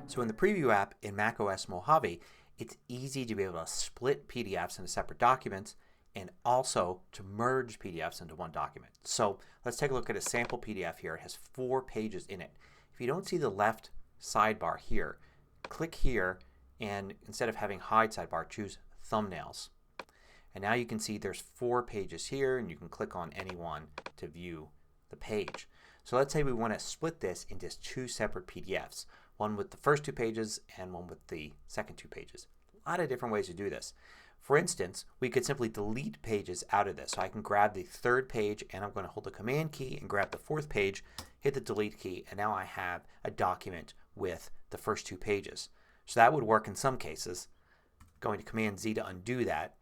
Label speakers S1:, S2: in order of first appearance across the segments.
S1: So in the Preview app in macOS Mojave, it's easy to be able to split PDFs into separate documents and also to merge PDFs into one document. So let's take a look at a sample PDF here. It has 4 pages in it. If you don't see the left sidebar here, click here and instead of having hide sidebar, choose thumbnails. And now you can see there's 4 pages here and you can click on any one to view the page. So let's say we want to split this into 2 separate PDFs. One with the first 2 pages and one with the second 2 pages. A lot of different ways to do this. For instance, we could simply delete pages out of this. So I can grab the 3rd page and I'm going to hold the Command key and grab the 4th page, hit the delete key, and now I have a document with the first 2 pages. So that would work in some cases. Going to Command Z to undo that.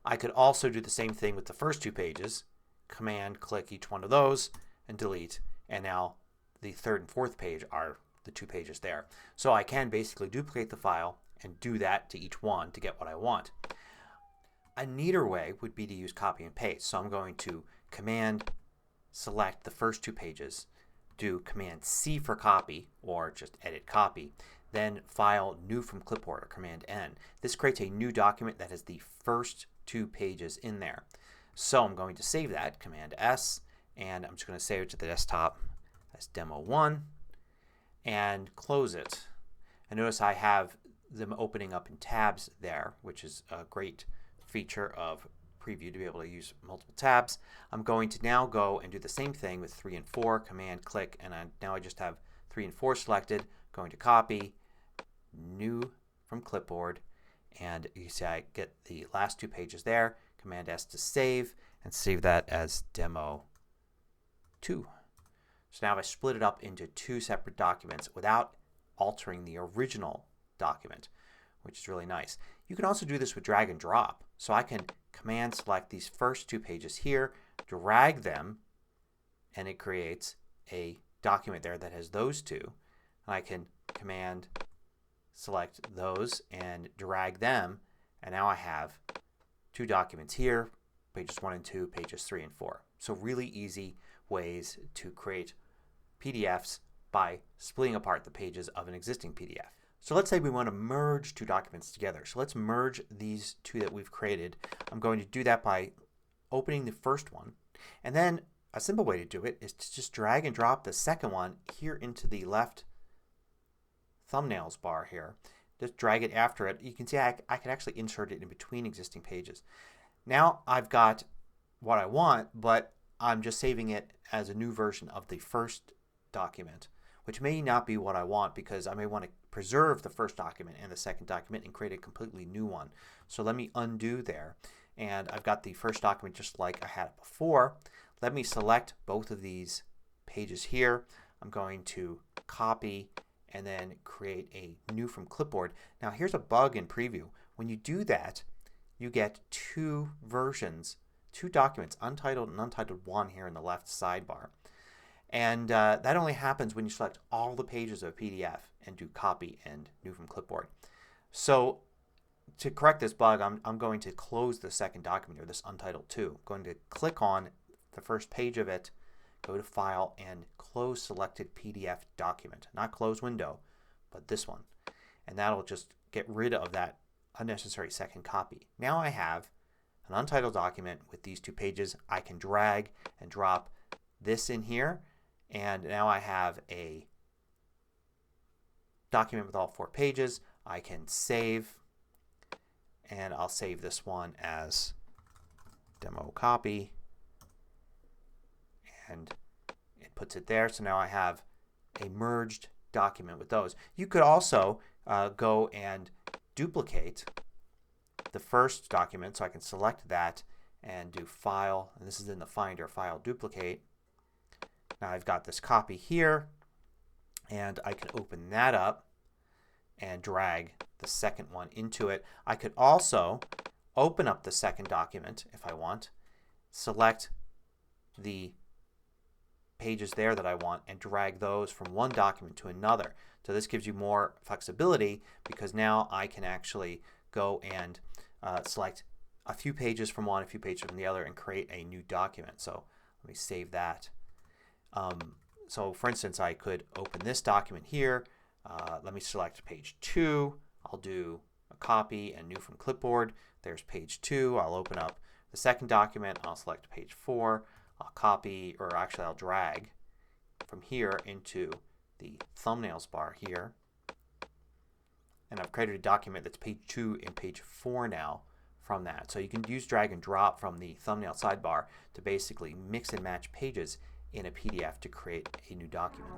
S1: I could also do the same thing with the first 2 pages. Command click each one of those and delete, and now the 3rd and 4th page are the 2 pages there. So I can basically duplicate the file and do that to each one to get what I want. A neater way would be to use copy and paste. So I'm going to Command select the first 2 pages, do Command C for copy or just edit copy, then File New from Clipboard or Command N. This creates a new document that has the first 2 pages in there. So I'm going to save that, Command S, and I'm just going to save it to the desktop as Demo 1 and close it. And notice I have them opening up in tabs there, which is a great feature of Preview to be able to use multiple tabs. I'm going to now go and do the same thing with 3 and 4. Command click, and now I just have 3 and 4 selected. Going to copy, New from Clipboard, and you see I get the last 2 pages there. Command S to save and save that as Demo 2. So now I split it up into 2 separate documents without altering the original document, which is really nice. You can also do this with drag and drop. So I can Command select these first 2 pages here, drag them, and it creates a document there that has those 2. And I can Command select those and drag them, and now I have 2 documents here, pages 1 and 2, pages 3 and 4. So really easy ways to create PDFs by splitting apart the pages of an existing PDF. So let's say we want to merge 2 documents together. So let's merge these 2 that we've created. I'm going to do that by opening the first one, and then a simple way to do it is to just drag and drop the second one here into the left thumbnails bar here. Just drag it after it. You can see I can actually insert it in between existing pages. Now I've got what I want, but I'm just saving it as a new version of the first document, which may not be what I want because I may want to preserve the first document and the second document and create a completely new one. So let me undo there, and I've got the first document just like I had it before. Let me select both of these pages here. I'm going to copy and then create a new from clipboard. Now here's a bug in Preview. When you do that, you get 2 versions, 2 documents, Untitled and Untitled 1 here in the left sidebar. And that only happens when you select all the pages of a PDF and do copy and new from clipboard. So to correct this bug, I'm going to close the second document here, this Untitled 2. I'm going to click on the first page of it, go to File, and close selected PDF document. Not close window, but this one. And that'll just get rid of that unnecessary second copy. Now I have an untitled document with these 2 pages. I can drag and drop this in here, and now I have a document with all 4 pages. I can save, and I'll save this one as Demo Copy, and it puts it there. So now I have a merged document with those. You could also go and duplicate the first document, so I can select that and do File, and this is in the Finder, File, Duplicate. Now I've got this copy here, and I can open that up and drag the second one into it. I could also open up the second document if I want, select the pages there that I want, and drag those from one document to another. So this gives you more flexibility because now I can actually go and select a few pages from one, a few pages from the other, and create a new document. So let me save that. So for instance, I could open this document here. Let me select page 2. I'll do a copy and new from clipboard. There's page 2. I'll open up the second document. I'll select page 4. I'll copy, or actually I'll drag from here into the thumbnails bar here. And I've created a document that's page 2 and page 4 now from that. So you can use drag and drop from the thumbnail sidebar to basically mix and match pages in a PDF to create a new document.